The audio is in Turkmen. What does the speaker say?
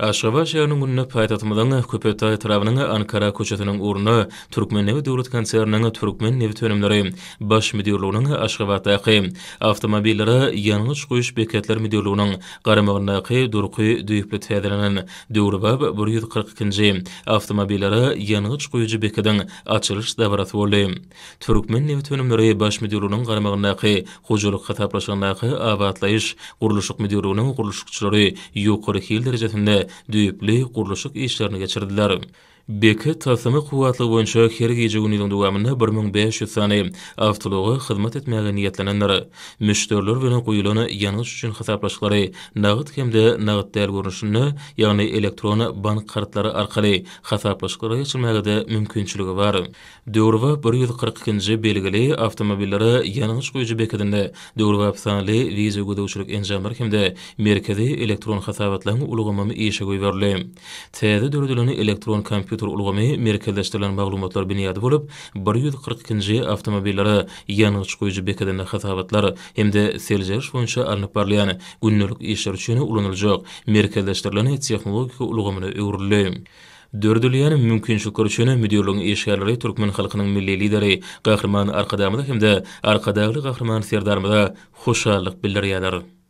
Aşgabat şäheriniň gününe paýtatymyzyň Köpetay etrabynyň Ankara köçetiniň uruny Türkmen Nevi Döwlet Konserniň Türkmen Nevi Tönümleri baş müdirliginiň Aşgabatdaky awtomobillere ýanyňyş goýuş beketler müdirliginiň garamagyndaky durky düýüpli täzelenen Döwrebab 142-nji awtomobillere ýanyňyş goýujy beketiň açylyş dabraty boldy. Türkmen Nevi Tönümleri baş müdirliginiň garamagyndaky hojalyk hataplaşandaky abatlaýyş guruluşyk müdirliginiň guruluşçylary ýokary hil derejesinde düýüpli guruluşyk işlerini geçirdiler. Beket tasamy kuwatly boýunça her gece günüň dowamynda 1500 sany awtology hyzmat etmäge niýetlenenler, müşteriler bilen goýulan ýanyş üçin hasaplaşyklary nagyt hemde nagyt däl görnüşinde, ýagny elektron bank kartlary arkaly hasaplaşyklary geçirmäge mümkinçiligi bar. Döwrebab 142-nji belgili awtomobillere ýanyş goýujy beketinde Döwrebab sanly wiza gödäwçilik enjamlar hemde merkezi elektron hasabatlaryň ulgamamy işe goýberli. Täze döwredilen elektron kompýuter ulgamy merkezleşdirilen maglumatlar binýady bolup 142-nji awtomobillere ýanyş goýujy beketinde hasabatlar hemde seljeriş boýunça alınıp barlayan günnelik işler üçin ulanıljak merkezleşdirilen tehnologik ulgamyny öwrüli. Dördülýän mümkinçilikler üçin müdirligiň işgärleri türkmen halkynyň milli lideri Gahrman Arkadamyda hemde Arkadagly Gahrman Serdarmyda hoşallyk bildirýärler.